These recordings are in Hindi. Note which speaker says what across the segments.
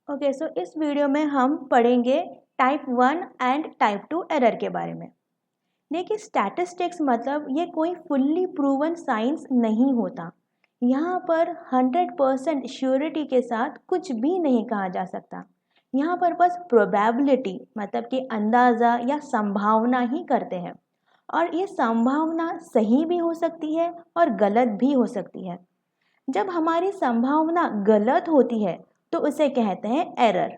Speaker 1: ओके, सो इस वीडियो में हम पढ़ेंगे टाइप 1 एंड टाइप 2 एरर के बारे में। देखिए, स्टैटिस्टिक्स मतलब ये कोई फुल्ली प्रूवन साइंस नहीं होता। यहाँ पर 100% श्योरिटी के साथ कुछ भी नहीं कहा जा सकता। यहाँ पर बस प्रोबेबिलिटी मतलब कि अंदाज़ा या संभावना ही करते हैं, और ये संभावना सही भी हो सकती है और गलत भी हो सकती है। जब हमारी संभावना गलत होती है तो उसे कहते हैं एरर।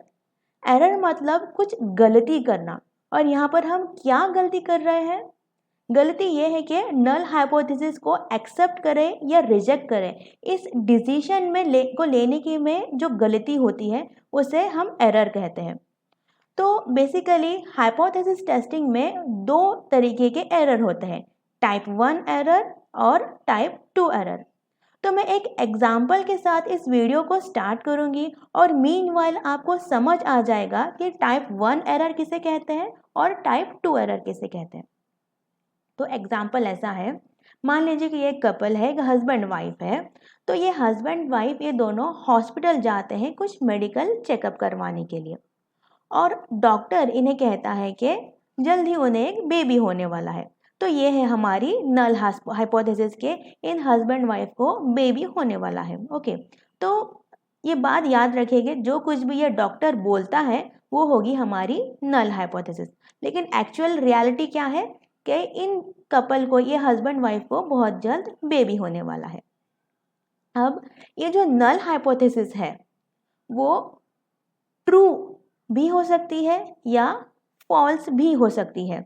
Speaker 1: एरर मतलब कुछ गलती करना, और यहाँ पर हम क्या गलती कर रहे हैं? गलती ये है कि नल हाइपोथेसिस को एक्सेप्ट करें या रिजेक्ट करें। इस डिसीजन में लेने की में जो गलती होती है उसे हम एरर कहते हैं। तो बेसिकली हाइपोथेसिस टेस्टिंग में दो तरीके के एरर होते हैं, टाइप 1 एरर और टाइप 2 एरर। तो मैं एक एग्जाम्पल के साथ इस वीडियो को स्टार्ट करूंगी, और मीनवाइल आपको समझ आ जाएगा कि टाइप 1 एरर किसे कहते हैं और टाइप 2 एरर किसे कहते हैं। तो एग्जाम्पल ऐसा है, मान लीजिए कि ये एक कपल है, एक हस्बैंड वाइफ है। तो ये हस्बैंड वाइफ ये दोनों हॉस्पिटल जाते हैं कुछ मेडिकल चेकअप करवाने के लिए, और डॉक्टर इन्हें कहता है कि जल्द ही उन्हें एक बेबी होने वाला है। तो ये है हमारी नल हाइपोथेसिस के इन हस्बैंड वाइफ को बेबी होने वाला है। ओके, तो ये बात याद रखिएगा, जो कुछ भी ये डॉक्टर बोलता है वो होगी हमारी नल हाइपोथेसिस। लेकिन एक्चुअल रियलिटी क्या है कि इन कपल को, ये हस्बैंड वाइफ को बहुत जल्द बेबी होने वाला है। अब ये जो नल हाइपोथेसिस है वो ट्रू भी हो सकती है या फॉल्स भी हो सकती है,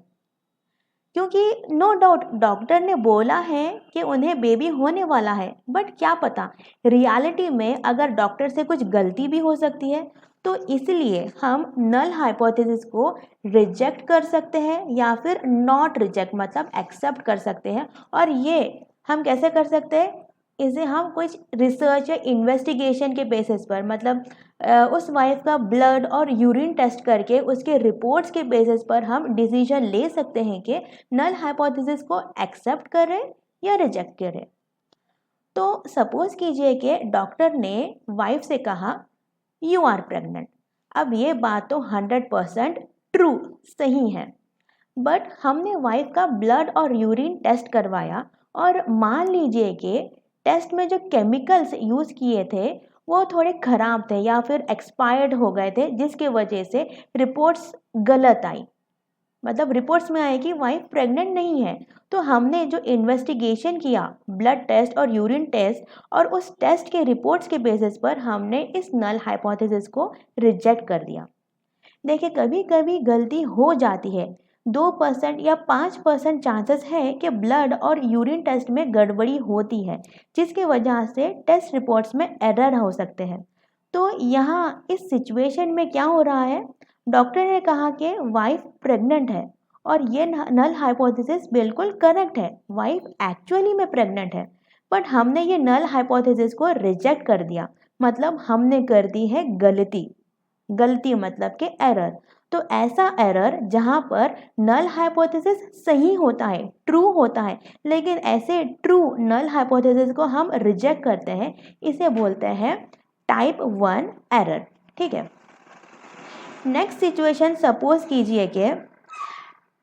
Speaker 1: क्योंकि नो डाउट डॉक्टर ने बोला है कि उन्हें बेबी होने वाला है, बट क्या पता रियलिटी में अगर डॉक्टर से कुछ गलती भी हो सकती है। तो इसलिए हम नल हाइपोथेसिस को रिजेक्ट कर सकते हैं या फिर नॉट रिजेक्ट मतलब एक्सेप्ट कर सकते हैं। और ये हम कैसे कर सकते हैं? इसे हम कुछ रिसर्च या इन्वेस्टिगेशन के बेसिस पर, मतलब उस वाइफ का ब्लड और यूरिन टेस्ट करके उसके रिपोर्ट्स के बेसिस पर हम डिसीजन ले सकते हैं कि नल हाइपोथेसिस को एक्सेप्ट करें या रिजेक्ट करें। तो सपोज कीजिए कि डॉक्टर ने वाइफ से कहा यू आर प्रेग्नेंट। अब ये बात तो 100% ट्रू सही है, बट हमने वाइफ का ब्लड और यूरिन टेस्ट करवाया, और मान लीजिए कि टेस्ट में जो केमिकल्स यूज़ किए थे वो थोड़े ख़राब थे या फिर एक्सपायर्ड हो गए थे, जिसके वजह से रिपोर्ट्स गलत आई। मतलब रिपोर्ट्स में आए कि वाइफ प्रेग्नेंट नहीं है। तो हमने जो इन्वेस्टिगेशन किया, ब्लड टेस्ट और यूरिन टेस्ट, और उस टेस्ट के रिपोर्ट्स के बेसिस पर हमने इस नल हाइपोथेसिस को रिजेक्ट कर दिया। देखिए, कभी कभी गलती हो जाती है, 2% या 5% चांसेस है कि ब्लड और यूरिन टेस्ट में गड़बड़ी होती है, जिसकी वजह से टेस्ट रिपोर्ट्स में एरर हो सकते हैं। तो यहाँ इस सिचुएशन में क्या हो रहा है, डॉक्टर ने कहा कि वाइफ प्रेग्नेंट है, और ये नल हाइपोथेसिस बिल्कुल करेक्ट है, वाइफ एक्चुअली में प्रेग्नेंट है, बट हमने ये नल हाइपोथेसिस को रिजेक्ट कर दिया। मतलब हमने कर दी है गलती। गलती मतलब कि एरर। तो ऐसा एरर जहां पर नल हाइपोथेसिस सही होता है, ट्रू होता है, लेकिन ऐसे ट्रू नल हाइपोथेसिस को हम रिजेक्ट करते हैं, इसे बोलते हैं टाइप 1 एरर। ठीक है। नेक्स्ट सिचुएशन सपोज कीजिए कि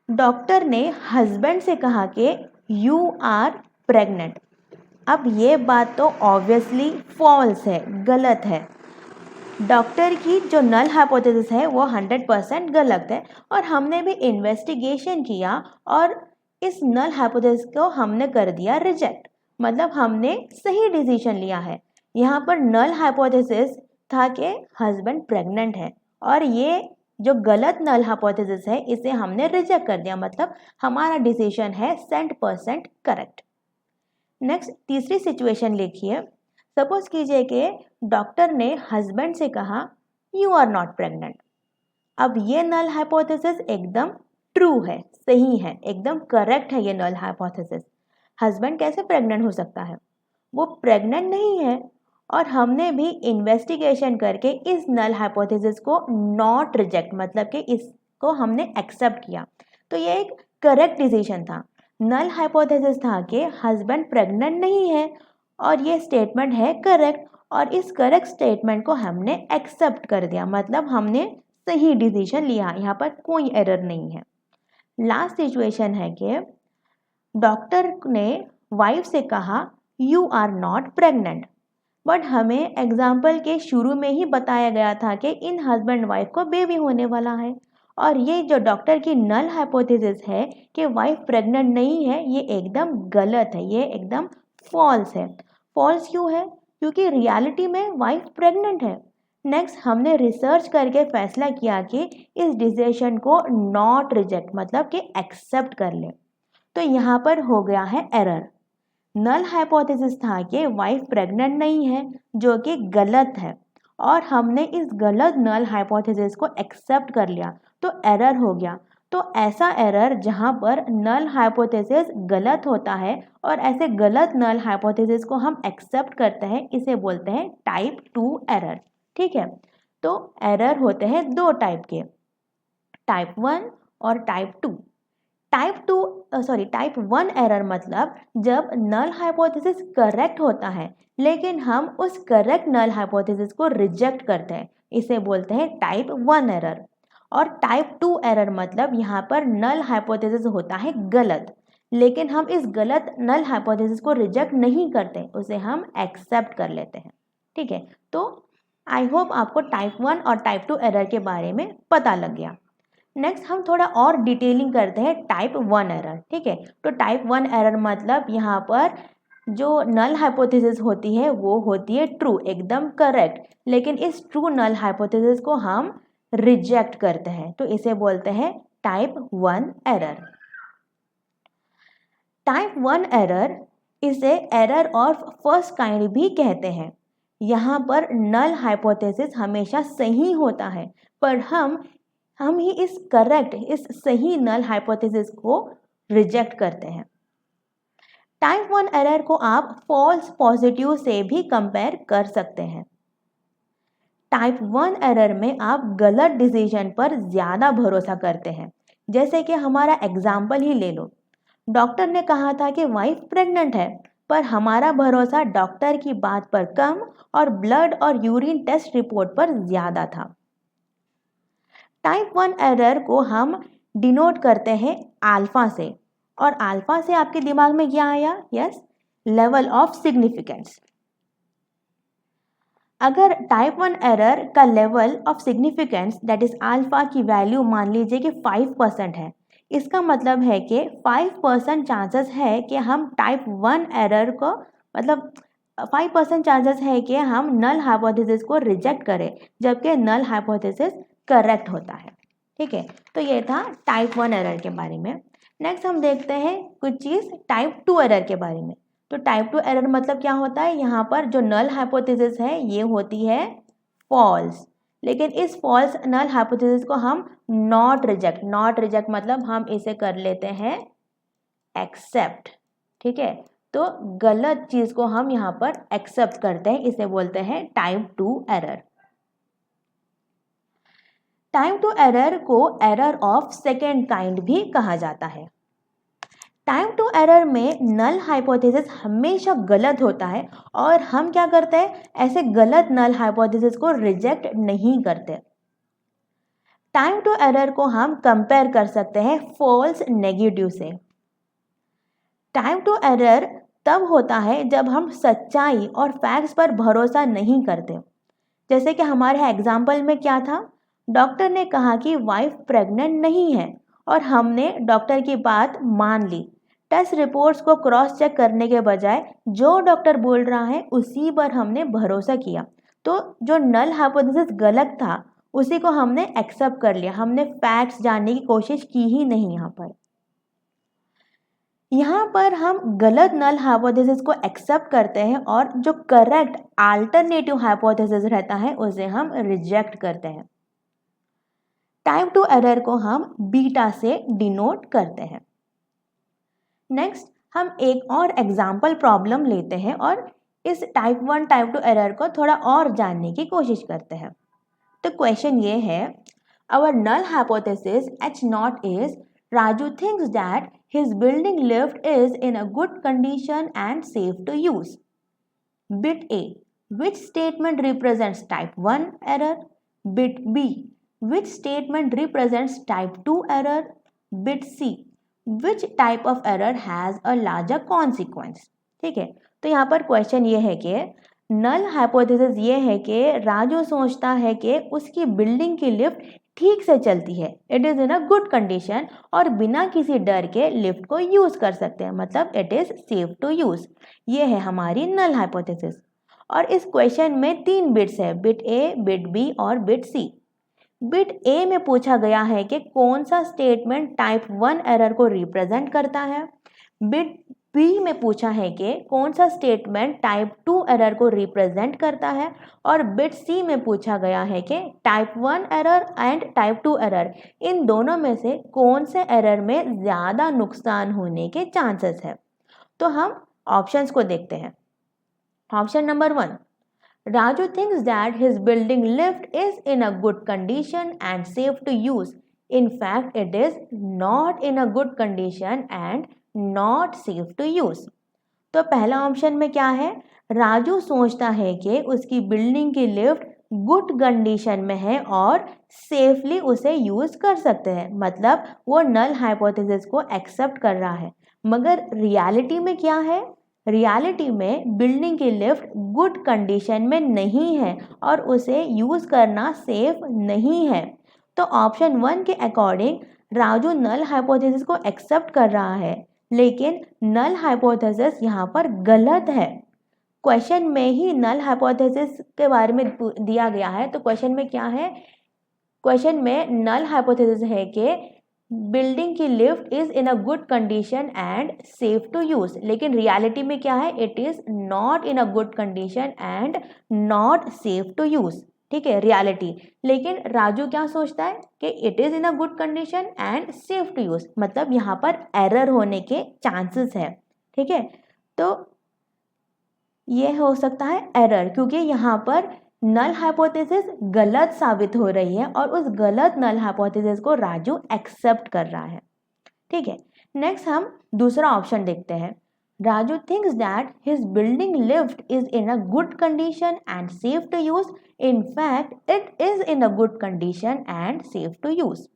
Speaker 1: डॉक्टर ने हस्बैंड से कहा कि यू आर प्रेग्नेंट। अब ये बात तो ऑब्वियसली फॉल्स है, गलत है। डॉक्टर की जो नल हाइपोथेसिस है वो 100% गलत है, और हमने भी इन्वेस्टिगेशन किया और इस नल हाइपोथेसिस को हमने कर दिया रिजेक्ट। मतलब हमने सही डिसीजन लिया है। यहाँ पर नल हाइपोथेसिस था कि हस्बैंड प्रेग्नेंट है, और ये जो गलत नल हाइपोथेसिस है इसे हमने रिजेक्ट कर दिया। मतलब हमारा डिसीजन है 100% करेक्ट। नेक्स्ट तीसरी सिचुएशन लिखिए। सपोज कीजिए कि डॉक्टर ने हस्बैंड से कहा यू आर नॉट प्रेग्नेंट। अब ये नल हाइपोथेसिस एकदम ट्रू है, सही है, एकदम करेक्ट है ये नल हाइपोथेसिस। हस्बैंड कैसे प्रेग्नेंट हो सकता है? वो प्रेग्नेंट नहीं है, और हमने भी इन्वेस्टिगेशन करके इस नल हाइपोथेसिस को नॉट रिजेक्ट मतलब कि इसको हमने एक्सेप्ट किया। तो ये एक करेक्ट डिसीजन था। नल हाइपोथेसिस था कि हस्बैंड प्रेग्नेंट नहीं है, और ये स्टेटमेंट है करेक्ट, और इस करेक्ट स्टेटमेंट को हमने एक्सेप्ट कर दिया, मतलब हमने सही डिसीजन लिया, यहाँ पर कोई एरर नहीं है। लास्ट सिचुएशन है कि डॉक्टर ने वाइफ से कहा you are not pregnant, but हमें एग्जाम्पल के शुरू में ही बताया गया था कि इन हस्बैंड वाइफ को बेबी होने वाला है, और ये जो डॉक्टर की नल हाइपोथेसिस है कि वाइफ प्रेग्नेंट नहीं है, ये एकदम गलत है, ये एकदम फॉल्स है। फॉल्स क्यों है? क्योंकि रियलिटी में वाइफ प्रेग्नेंट है। नेक्स्ट हमने रिसर्च करके फैसला किया कि इस डिसीजन को नॉट रिजेक्ट मतलब कि एक्सेप्ट कर ले, तो यहाँ पर हो गया है एरर। नल हाइपोथेसिस था कि वाइफ प्रेग्नेंट नहीं है, जो कि गलत है, और हमने इस गलत नल हाइपोथेसिस को एक्सेप्ट कर लिया, तो एरर हो गया। तो ऐसा एरर जहाँ पर नल हाइपोथेसिस गलत होता है और ऐसे गलत नल हाइपोथेसिस को हम एक्सेप्ट करते हैं, इसे बोलते हैं टाइप 2 एरर। ठीक है, तो एरर होते हैं दो टाइप के, टाइप 1 और टाइप 2। टाइप 1 एरर मतलब जब नल हाइपोथेसिस करेक्ट होता है लेकिन हम उस करेक्ट नल हाइपोथेसिस को रिजेक्ट करते हैं, इसे बोलते हैं टाइप 1 एरर। और टाइप 2 एरर मतलब यहाँ पर नल हाइपोथेसिस होता है गलत, लेकिन हम इस गलत नल हाइपोथेसिस को रिजेक्ट नहीं करते, उसे हम एक्सेप्ट कर लेते हैं। ठीक है, तो आई होप आपको टाइप 1 और टाइप 2 एरर के बारे में पता लग गया। नेक्स्ट हम थोड़ा और डिटेलिंग करते हैं टाइप 1 एरर। ठीक है, तो टाइप 1 एरर मतलब यहाँ पर जो नल हाइपोथेसिस होती है वो होती है ट्रू, एकदम करेक्ट, लेकिन इस ट्रू नल हाइपोथेसिस को हम रिजेक्ट करते हैं, तो इसे बोलते हैं टाइप 1 एरर। टाइप 1 एरर इसे एरर ऑफ फर्स्ट काइंड भी कहते हैं। यहाँ पर नल हाइपोथेसिस हमेशा सही होता है, पर हम ही इस सही नल हाइपोथेसिस को रिजेक्ट करते हैं। टाइप 1 एरर को आप फॉल्स पॉजिटिव से भी कंपेयर कर सकते हैं। टाइप 1 एरर में आप गलत डिसीजन पर ज़्यादा भरोसा करते हैं। जैसे कि हमारा एग्जाम्पल ही ले लो, डॉक्टर ने कहा था कि वाइफ प्रेग्नेंट है, पर हमारा भरोसा डॉक्टर की बात पर कम और ब्लड और यूरिन टेस्ट रिपोर्ट पर ज़्यादा था। टाइप 1 एरर को हम डिनोट करते हैं अल्फा से, और अल्फा से आपके दिमाग में क्या आया? Yes, level of significance. अगर टाइप 1 एरर का level of significance that is alpha की वैल्यू मान लीजिए कि 5% है, इसका मतलब है कि 5% चांसेस है कि हम टाइप 1 एरर को मतलब 5% चांसेस है कि हम नल हाइपोथेसिस को रिजेक्ट करें, जबकि नल हाइपोथेसिस करेक्ट होता है। ठीक है, तो ये था टाइप 1 एरर के बारे में। नेक्स्ट हम देखते हैं कुछ चीज़ टाइप 2 एरर के बारे में। तो टाइप 2 एरर मतलब क्या होता है? यहाँ पर जो नल हाइपोथेसिस है ये होती है फॉल्स, लेकिन इस फॉल्स नल हाइपोथेसिस को हम नॉट रिजेक्ट मतलब हम इसे कर लेते हैं एक्सेप्ट। ठीक है, तो गलत चीज़ को हम यहाँ पर एक्सेप्ट करते हैं, इसे बोलते हैं टाइप 2 एरर। टाइप 2 एरर को एरर ऑफ सेकेंड काइंड भी कहा जाता है। टाइप 2 एरर में नल हाइपोथेसिस हमेशा गलत होता है, और हम क्या करते हैं? ऐसे गलत नल हाइपोथेसिस को रिजेक्ट नहीं करते। टाइप 2 एरर को हम कंपेयर कर सकते हैं फॉल्स नेगेटिव से। टाइप 2 एरर तब होता है जब हम सच्चाई और फैक्ट्स पर भरोसा नहीं करते। जैसे कि हमारे एग्जाम्पल में क्या था? डॉक्टर ने कहा कि वाइफ प्रेग्नेंट नहीं है, और हमने डॉक्टर की बात मान ली। टेस्ट रिपोर्ट्स को क्रॉस चेक करने के बजाय जो डॉक्टर बोल रहा है उसी पर हमने भरोसा किया, तो जो नल हाइपोथेसिस गलत था उसी को हमने एक्सेप्ट कर लिया, हमने फैक्ट्स जानने की कोशिश की ही नहीं। यहाँ पर हम गलत नल हाइपोथेसिस को एक्सेप्ट करते हैं, और जो करेक्ट अल्टरनेटिव हाइपोथेसिस रहता है उसे हम रिजेक्ट करते हैं। टाइप 2 एरर को हम बीटा से डिनोट करते हैं। नेक्स्ट हम एक और एग्जाम्पल प्रॉब्लम लेते हैं और इस टाइप 1 टाइप 2 एरर को थोड़ा और जानने की कोशिश करते हैं। तो क्वेश्चन ये है, our null hypothesis H0 is Raju thinks that his building lift is in a good condition and safe to use. Bit A, which statement represents type 1 error? Bit B, which statement represents type 2 error? Bit C, which type of error has a larger consequence? ठीक है, तो यहाँ पर क्वेश्चन ये है कि नल हाइपोथेसिस ये है कि राजू सोचता है कि उसकी बिल्डिंग की लिफ्ट ठीक से चलती है, it is in a good condition और बिना किसी डर के लिफ्ट को यूज़ कर सकते हैं, मतलब it is safe to use. ये है हमारी नल हाइपोथेसिस। और इस क्वेश्चन में 3 बिट्स है, बिट ए, बिट बी और बिट सी। बिट ए में पूछा गया है कि कौन सा स्टेटमेंट टाइप 1 एरर को रिप्रेजेंट करता है। बिट बी में पूछा है कि कौन सा स्टेटमेंट टाइप 2 एरर को रिप्रेजेंट करता है। और बिट सी में पूछा गया है कि type 1 error and type 2 error, इन दोनों में से कौन से एरर में ज़्यादा नुकसान होने के चांसेस है। तो हम ऑप्शंस को देखते हैं। Option number 1, Raju thinks that his building lift is in a good condition and safe to use. In fact, it is not in a good condition and not safe to use. तो पहला ऑप्शन में क्या है, राजू सोचता है कि उसकी बिल्डिंग की लिफ्ट गुड कंडीशन में है और सेफली उसे यूज कर सकते हैं, मतलब वो नल हाइपोथेसिस को एक्सेप्ट कर रहा है। मगर रियलिटी में क्या है, रियलिटी में बिल्डिंग की लिफ्ट गुड कंडीशन में नहीं है और उसे यूज़ करना सेफ नहीं है। तो ऑप्शन 1 के अकॉर्डिंग राजू नल हाइपोथेसिस को एक्सेप्ट कर रहा है, लेकिन नल हाइपोथेसिस यहाँ पर गलत है। क्वेश्चन में ही नल हाइपोथेसिस के बारे में दिया गया है, तो क्वेश्चन में क्या है, क्वेश्चन में नल हाइपोथेसिस है कि बिल्डिंग की lift is in a good condition and safe to use, लेकिन रियलिटी में क्या है, it is not in a good condition and not safe to use. ठीक है, रियलिटी। लेकिन राजू क्या सोचता है कि it is in a good condition and safe to use, मतलब यहाँ पर एरर होने के चांसेस है। ठीक है, तो ये हो सकता है एरर, क्योंकि यहाँ पर नल हाइपोथेसिस गलत साबित हो रही है और उस गलत नल हाइपोथेसिस को राजू एक्सेप्ट कर रहा है। ठीक है, नेक्स्ट हम दूसरा ऑप्शन देखते हैं। Raju thinks that his building lift is in a good condition and safe to use, in fact it is in a good condition and safe to use.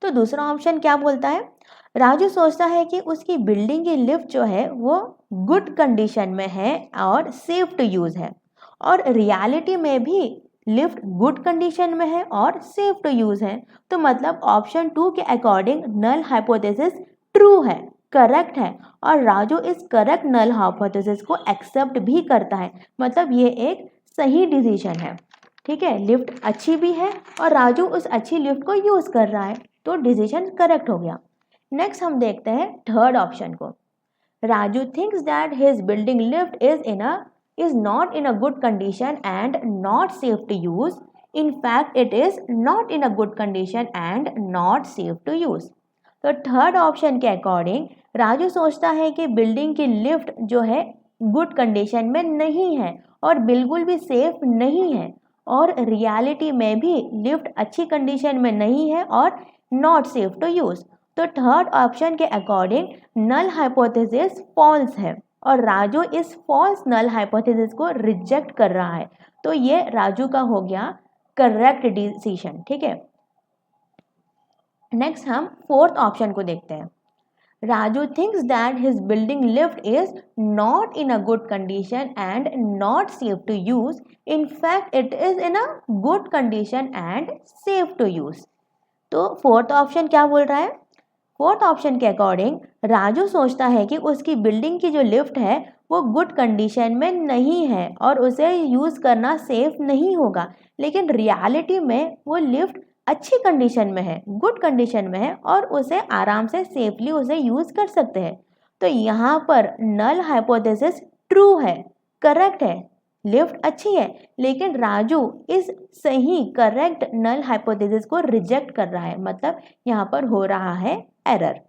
Speaker 1: तो दूसरा ऑप्शन क्या बोलता है, राजू सोचता है कि उसकी बिल्डिंग की लिफ्ट जो है वो गुड कंडीशन में है और सेफ टू यूज है, और रियलिटी में भी लिफ्ट गुड कंडीशन में है और सेफ टू यूज है। तो मतलब ऑप्शन 2 के अकॉर्डिंग नल हाइपोथेसिस ट्रू है, करेक्ट है, और राजू इस करेक्ट नल हाइपोथेसिस को एक्सेप्ट भी करता है, मतलब ये एक सही डिसीजन है। ठीक है, लिफ्ट अच्छी भी है और राजू उस अच्छी लिफ्ट को यूज कर रहा है, तो डिसीजन करेक्ट हो गया। नेक्स्ट हम देखते हैं थर्ड ऑप्शन को। Raju thinks that his building lift is not in a good condition and not safe to use. In fact, it is not in a good condition and not safe to use. तो थर्ड ऑप्शन के अकॉर्डिंग राजू सोचता है कि बिल्डिंग की लिफ्ट जो है गुड कंडीशन में नहीं है और बिल्कुल भी सेफ नहीं है, और रियलिटी में भी लिफ्ट अच्छी कंडीशन में नहीं है और नॉट सेफ टू यूज। तो थर्ड ऑप्शन के अकॉर्डिंग नल हाइपोथेसिस फॉल्स है और राजू इस फॉल्स नल हाइपोथेसिस को रिजेक्ट कर रहा है, तो ये राजू का हो गया करेक्ट डिसीजन। ठीक है, नेक्स्ट हम फोर्थ ऑप्शन को देखते हैं। Raju thinks that his building lift is not in a good condition and not safe to use, in fact it is in a good condition and safe to use. तो फोर्थ ऑप्शन क्या बोल रहा है, फोर्थ ऑप्शन के अकॉर्डिंग राजू सोचता है कि उसकी बिल्डिंग की जो लिफ्ट है वो गुड कंडीशन में नहीं है और उसे यूज़ करना सेफ नहीं होगा, लेकिन रियलिटी में वो लिफ्ट अच्छी कंडीशन में है, गुड कंडीशन में है और उसे आराम से सेफली उसे यूज़ कर सकते हैं। तो यहाँ पर नल हाइपोथेसिस ट्रू है, करेक्ट है, लिफ्ट अच्छी है, लेकिन राजू इस सही करेक्ट नल हाइपोथेसिस को रिजेक्ट कर रहा है, मतलब यहाँ पर हो रहा है एरर।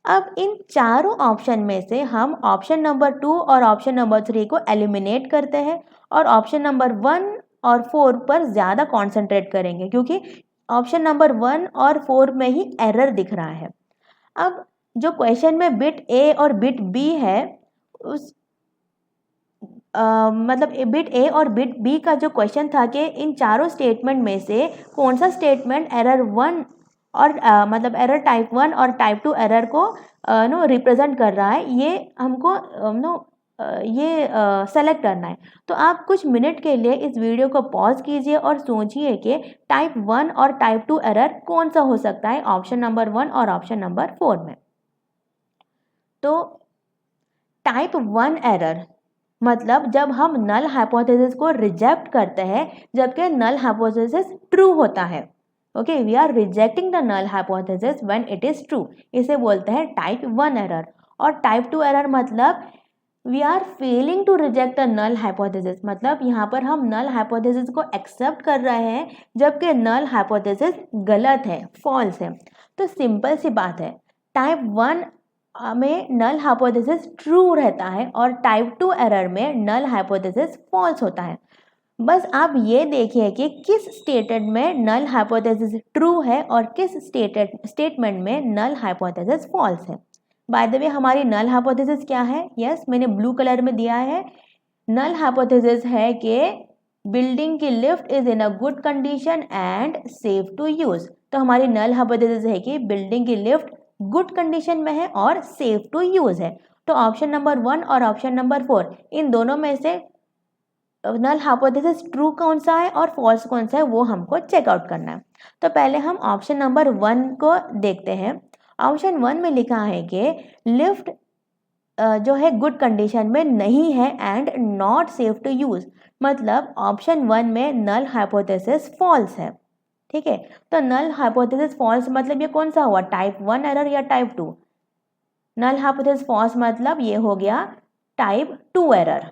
Speaker 1: अब इन चारों ऑप्शन में से हम ऑप्शन नंबर 2 और ऑप्शन नंबर 3 को एलिमिनेट करते हैं और ऑप्शन नंबर 1 और 4 पर ज़्यादा कॉन्सेंट्रेट करेंगे, क्योंकि ऑप्शन नंबर 1 और 4 में ही एरर दिख रहा है। अब जो क्वेश्चन में बिट ए और बिट बी है, उस मतलब बिट ए और बिट बी का जो क्वेश्चन था कि इन चारों स्टेटमेंट में से कौन सा स्टेटमेंट एरर 1 और मतलब एरर टाइप 1 और टाइप 2 एरर को नो रिप्रेजेंट कर रहा है, ये हमको ये सेलेक्ट करना है। तो आप कुछ मिनट के लिए इस वीडियो को पॉज कीजिए और सोचिए कि टाइप 1 और टाइप 2 एरर कौन सा हो सकता है ऑप्शन नंबर 1 और ऑप्शन नंबर 4 में। तो टाइप 1 एरर मतलब जब हम नल हाइपोथेसिस को रिजेक्ट करते हैं जबकि नल हाइपोथेसिस ट्रू होता है। Okay, we are rejecting the null hypothesis when it is true, इसे बोलते हैं टाइप 1 एरर। और टाइप 2 एरर मतलब we are failing to reject the null hypothesis, मतलब यहाँ पर हम नल हाइपोथेसिस को एक्सेप्ट कर रहे हैं जबकि नल हाइपोथेसिस गलत है, फॉल्स है। तो सिंपल सी बात है, टाइप 1 में नल हाइपोथेसिस ट्रू रहता है और टाइप 2 एरर में नल हाइपोथेसिस फॉल्स होता है। बस आप ये देखिए कि किस स्टेटमेंट में नल हाइपोथेसिस ट्रू है और किस स्टेटमेंट में नल हाइपोथेसिस फॉल्स है। बाय द वे हमारी नल हाइपोथेसिस क्या है? यस, मैंने ब्लू कलर में दिया है। नल हाइपोथेसिस है कि बिल्डिंग की lift is in a good condition and safe to use. तो हमारी नल हाइपोथेसिस है कि बिल्डिंग की लिफ्ट गुड कंडीशन में है और सेफ टू यूज है। तो ऑप्शन नंबर 1 और ऑप्शन नंबर 4 इन दोनों में से नल हाइपोथेसिस ट्रू कौन सा है और फॉल्स कौन सा है वो हमको चेकआउट करना है। तो पहले हम ऑप्शन नंबर 1 को देखते हैं। ऑप्शन 1 में लिखा है कि लिफ्ट जो है गुड कंडीशन में नहीं है and not safe to use, मतलब ऑप्शन 1 में नल हाइपोथेसिस फॉल्स है। ठीक है, तो नल हाइपोथेसिस फॉल्स मतलब ये कौन सा हुआ, टाइप 1 एरर या टाइप 2? नल हाइपोथेसिस फॉल्स मतलब ये हो गया टाइप 2 एरर।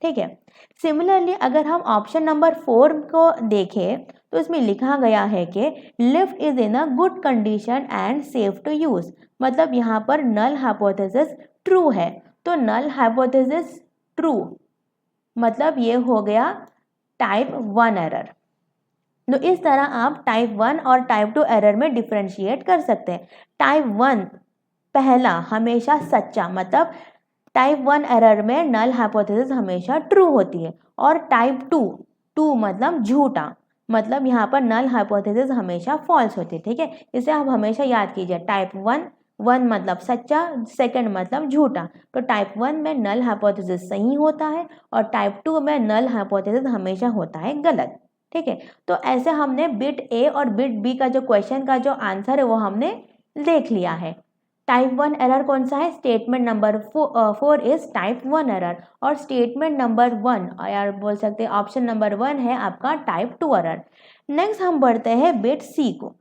Speaker 1: ठीक है, सिमिलरली अगर हम ऑप्शन नंबर 4 को देखें तो इसमें लिखा गया है कि lift is in a good condition and safe to use, मतलब यहाँ पर नल हाइपोथेसिस ट्रू है। तो नल हाइपोथेसिस ट्रू मतलब ये हो गया टाइप 1 एरर। तो इस तरह आप टाइप 1 और टाइप 2 एरर में डिफरेंशिएट कर सकते हैं। टाइप 1 पहला हमेशा सच्चा, मतलब टाइप 1 एरर में नल हाइपोथेसिस हमेशा ट्रू होती है। और टाइप 2 मतलब झूठा, मतलब यहाँ पर नल हाइपोथेसिस हमेशा फॉल्स होती है। ठीक है, इसे आप हमेशा याद कीजिए। टाइप 1 मतलब सच्चा, सेकंड मतलब झूठा। तो टाइप 1 में नल हाइपोथेसिस सही होता है और टाइप 2 में नल हाइपोथेसिस हमेशा होता है गलत। ठीक है, तो ऐसे हमने बिट ए और बिट बी का जो क्वेश्चन का जो आंसर है वो हमने देख लिया है। टाइप 1 एरर कौन सा है? Statement number 4 is type 1 error और स्टेटमेंट नंबर 1 यार बोल सकते हैं ऑप्शन नंबर 1 है आपका टाइप 2 एरर। नेक्स्ट हम बढ़ते हैं बिट सी को।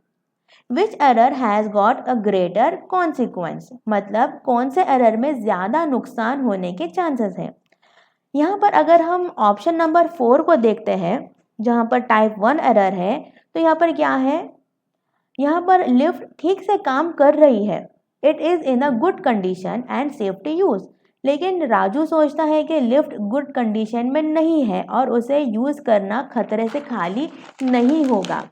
Speaker 1: Which error has got a greater consequence, मतलब कौन से एरर में ज्यादा नुकसान होने के चांसेस है। यहाँ पर अगर हम ऑप्शन नंबर 4 को देखते हैं जहाँ पर टाइप 1 एरर है, तो यहाँ पर क्या है, यहाँ पर लिफ्ट ठीक से काम कर रही है, it is in a good condition and safe to use, लेकिन राजू सोचता है कि लिफ्ट गुड कंडीशन में नहीं है और उसे यूज़ करना खतरे से खाली नहीं होगा,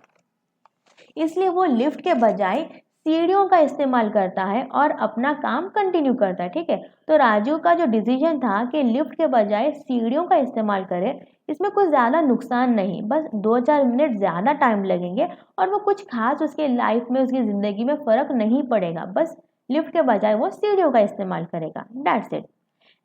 Speaker 1: इसलिए वो लिफ्ट के बजाय सीढ़ियों का इस्तेमाल करता है और अपना काम कंटिन्यू करता है। ठीक है, तो राजू का जो डिसीजन था कि लिफ्ट के बजाय सीढ़ियों का इस्तेमाल करे, इसमें कुछ ज़्यादा नुकसान नहीं, बस 2-4 मिनट ज़्यादा टाइम लगेंगे और वो कुछ खास उसके लाइफ में, उसकी ज़िंदगी में फ़र्क नहीं पड़ेगा, बस लिफ्ट के बजाय वो सीढ़ियों का इस्तेमाल करेगा, दैट्स इट।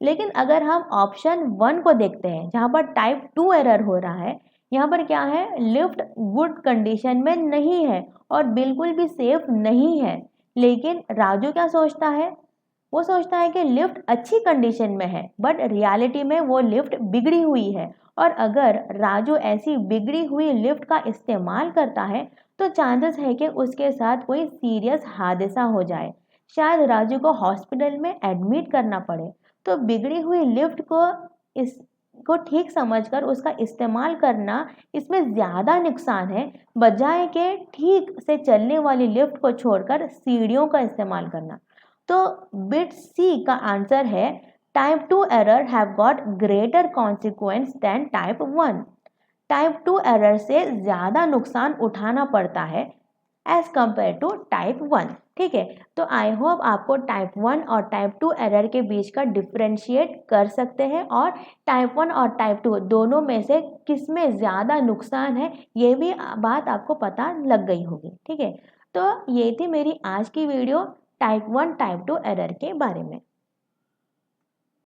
Speaker 1: लेकिन अगर हम ऑप्शन 1 को देखते हैं जहाँ पर टाइप 2 एरर हो रहा है, यहाँ पर क्या है, लिफ्ट गुड कंडीशन में नहीं है और बिल्कुल भी सेफ नहीं है, लेकिन राजू क्या सोचता है, वो सोचता है कि लिफ्ट अच्छी कंडीशन में है बट रियलिटी में वो लिफ्ट बिगड़ी हुई है और अगर राजू ऐसी बिगड़ी हुई लिफ्ट का इस्तेमाल करता है तो चांसेस है कि उसके साथ कोई सीरियस हादसा हो जाए, शायद राजू को हॉस्पिटल में एडमिट करना पड़े। तो बिगड़ी हुई लिफ्ट को ठीक समझकर उसका इस्तेमाल करना, इसमें ज़्यादा नुकसान है बजाय के ठीक से चलने वाली लिफ्ट को छोड़कर सीढ़ियों का इस्तेमाल करना। तो बिट सी का आंसर है type 2 error have got greater consequence than type 1। Type 2 error से ज़्यादा नुकसान उठाना पड़ता है एज कंपेयर टू टाइप 1। ठीक है। तो आई होप आपको टाइप 1 और टाइप 2 एरर के बीच का डिफ्रेंशिएट कर सकते हैं और टाइप 1 और टाइप 2 दोनों में से किस में ज़्यादा नुकसान है ये भी बात आपको पता लग गई होगी। ठीक है, तो ये थी मेरी आज की वीडियो टाइप 1 टाइप 2 एरर के बारे में।